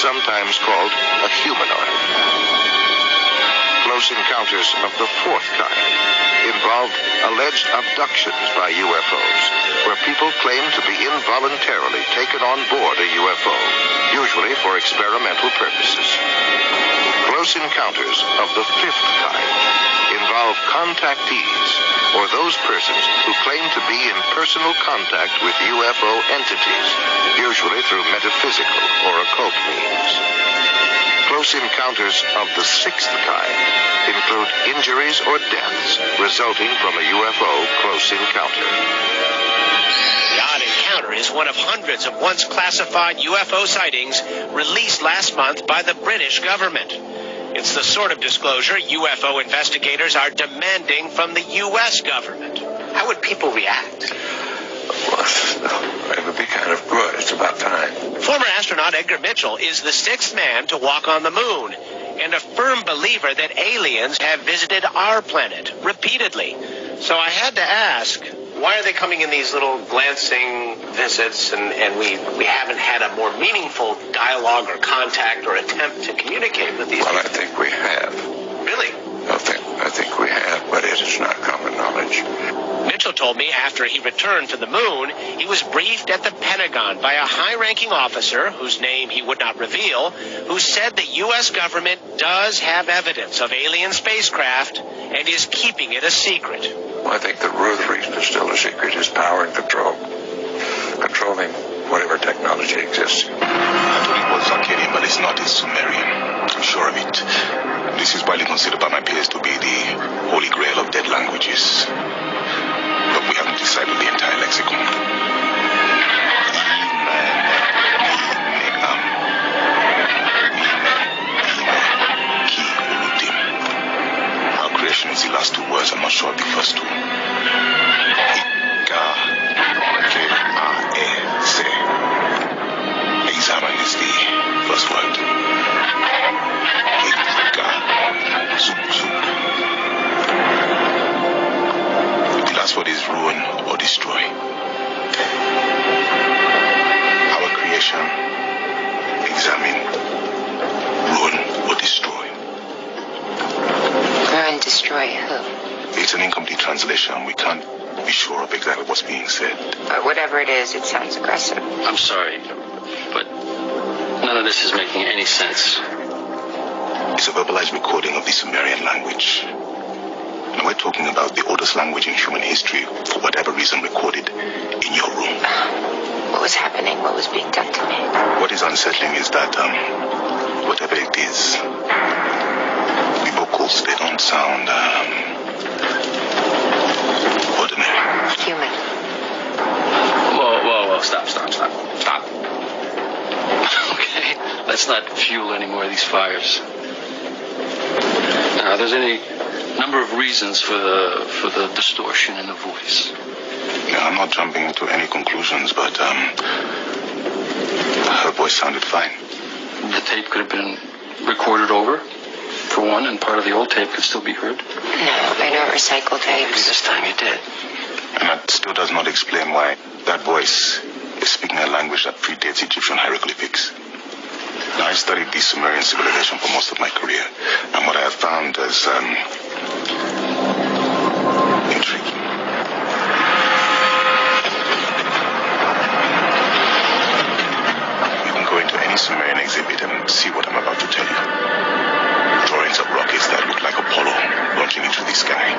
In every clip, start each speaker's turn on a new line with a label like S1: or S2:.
S1: sometimes called a humanoid. Close encounters of the fourth kind involve alleged abductions by UFOs, where people claim to be involuntarily taken on board a UFO, usually for experimental purposes. Close encounters of the fifth kind involve contactees, or those persons who claim to be in personal contact with UFO entities, usually through metaphysical or occult means. Close encounters of the sixth kind include injuries or deaths resulting from a UFO close encounter.
S2: The odd encounter is one of hundreds of once classified UFO sightings released last month by the British government. It's the sort of disclosure UFO investigators are demanding from the U.S. government. How would people react?
S3: Well, it would be kind of good. It's about time.
S2: Former astronaut Edgar Mitchell is the sixth man to walk on the moon and a firm believer that aliens have visited our planet repeatedly. So I had to ask, why are they coming in these little glancing visits and we haven't had a more meaningful dialogue or contact or attempt to communicate with these people?
S3: Well, I think we have.
S2: Really?
S3: I think we have, but it is not common knowledge.
S2: Mitchell told me after he returned to the moon, he was briefed at the Pentagon by a high-ranking officer, whose name he would not reveal, who said the U.S. government does have evidence of alien spacecraft and is keeping it a secret.
S3: Well, I think the root reason it's still a secret is power and control. Controlling whatever technology exists.
S4: I thought it was Akkadian, but it's not. It's Sumerian. I'm sure of it. This is widely considered by my peers to be the holy grail of dead languages. But we haven't deciphered the entire lexicon. Our creation is the last two words. I'm not sure of the first two. Examine is the first word. The last word is ruin or destroy. Our creation, examine, ruin or destroy.
S5: Ruin, destroy who?
S4: It's an incomplete translation. We can't be sure of exactly what's being said.
S5: But whatever it is, it sounds aggressive.
S6: I'm sorry, but none of this is making any sense.
S4: It's a verbalized recording of the Sumerian language. And we're talking about the oldest language in human history, for whatever reason recorded in your room.
S5: What was happening? What was being done to me?
S4: What is unsettling is that, whatever it is, the vocals, they don't sound, ordinary.
S5: Human.
S6: Whoa, stop. Okay, let's not fuel any more of these fires. Now, there's any number of reasons for the distortion in the voice.
S4: Yeah, I'm not jumping to any conclusions, but her voice sounded fine.
S6: The tape could have been recorded over, for one, and part of the old tape could still be heard.
S5: No, I don't recycle
S6: Maybe
S5: tapes.
S6: this time you did.
S4: And that still does not explain why that voice is speaking a language that predates Egyptian hieroglyphics. Now, I studied the Sumerian civilization for most of my career, and what I have found is intriguing. You can go into any Sumerian exhibit and see what I'm about to tell you. Drawings of rockets that look like Apollo launching into the sky.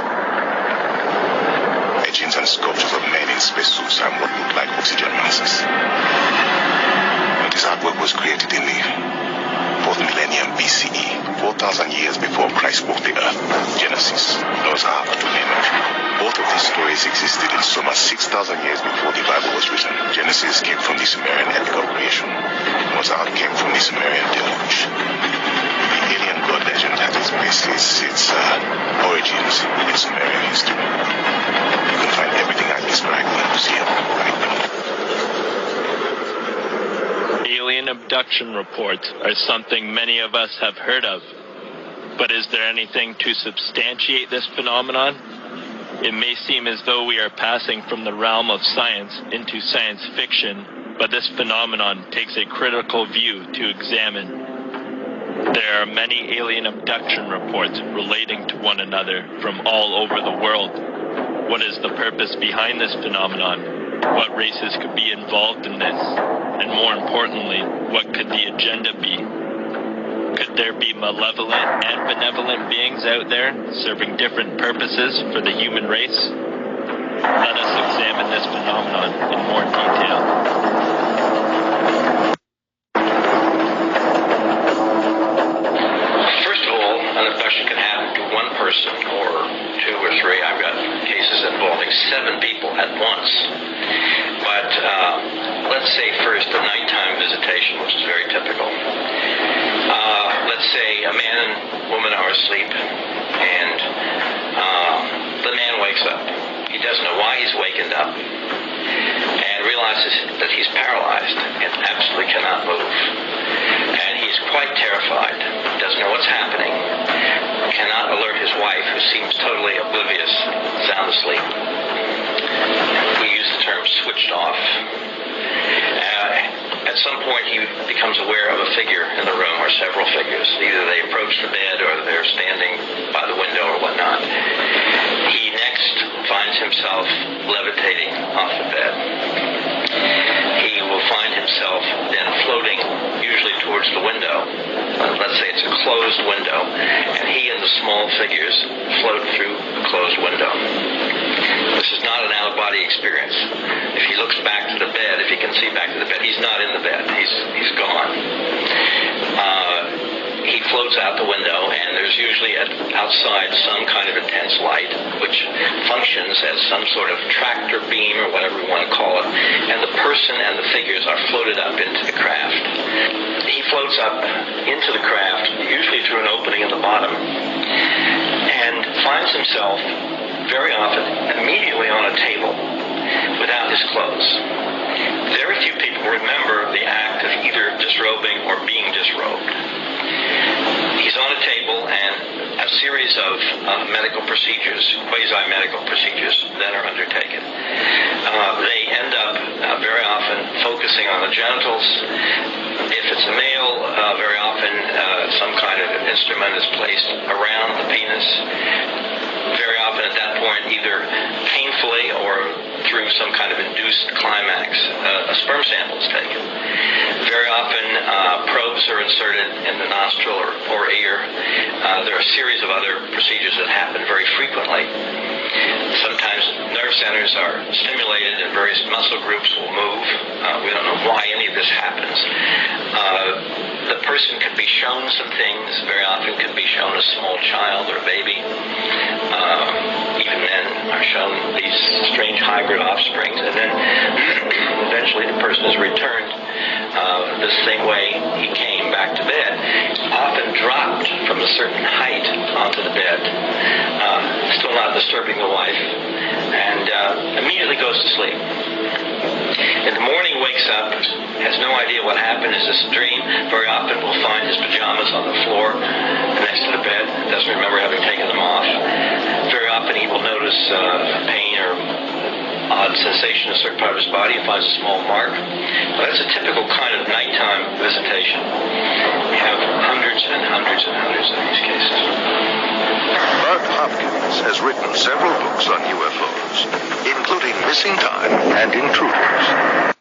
S4: Etchings and sculptures of men in spacesuits and what looked like oxygen masks. And this artwork was created in the 4th millennium BCE, 4,000 years before Christ walked the earth. Genesis, Noah's Ark, to name a few. Both of these stories existed in so much 6,000 years before the Bible was written. Genesis came from the Sumerian epic of creation. Noah's Ark came from the Sumerian deluge. The alien god legend has its basis, its origins in Sumerian history. You can find everything I described in the museum right beneath.
S7: Alien abduction reports are something many of us have heard of. But is there anything to substantiate this phenomenon? It may seem as though we are passing from the realm of science into science fiction but this phenomenon takes a critical view to examine. There are many alien abduction reports relating to one another from all over the world. What is the purpose behind this phenomenon? What races could be involved in this? And more importantly, what could the agenda be? Could there be malevolent and benevolent beings out there serving different purposes for the human race? Let us examine this phenomenon in more detail.
S8: First of all, an abduction can happen to one person or two or three. I've got cases involving 7 people at once. But let's say first a nighttime visitation, which is very typical. Let's say a man and woman are asleep, and the man wakes up. He doesn't know why he's wakened up, and realizes that he's paralyzed and absolutely cannot move. And he's quite terrified, doesn't know what's happening, cannot alert his wife, who seems totally oblivious, sound asleep. We use the term switched off. At some point, he becomes aware of a figure in the room, or several figures. Either they approach the bed, or they're standing by the window, or whatnot. He next finds himself levitating off the bed. He will find himself then floating, usually towards the window. Let's say it's a closed window, and he and the small figures float through the closed window. This is not an out-of-body experience. If he looks back to the bed, if he can see back to the bed, he's not in the bed. He's gone. He floats out the window, and there's usually outside some kind of intense light, which functions as some sort of tractor beam or whatever we want to call it, and the person and the figures are floated up into the craft. He floats up into the craft, usually through an opening in the bottom, and finds himself very often immediately on a table without his clothes. Very few people remember the act of either disrobing or being disrobed. He's on a table, and a series of medical procedures, quasi-medical procedures, then are undertaken. They end up very often focusing on the genitals. If it's a male, very often some kind of instrument is placed around the penis. Very often at that point, either painfully or through some kind of induced climax, a sperm sample is taken. Very often, probes are inserted in the nostril or ear. There are a series of other procedures that happen very frequently. Sometimes nerve centers are stimulated and various muscle groups will move. We don't know why any of this happens. The person could be shown some things. Very often could be shown a small child or baby. Even men are shown these strange hybrid offsprings, and then eventually the person is returned the same way he came back to bed, often dropped from a certain height onto the bed, still not disturbing the wife, and immediately goes to sleep. In the morning, wakes up, has no idea what happened. Is this a dream? Very often will find his pajamas on the floor next to the bed. Doesn't remember having taken them off. Very often he will notice pain or odd sensation in a certain part of his body and finds a small mark. Well, that's a typical kind of nighttime visitation. We have hundreds and hundreds and hundreds of these cases.
S1: Bud Hopkins has written several books on UFOs, including Missing Time and Intruders.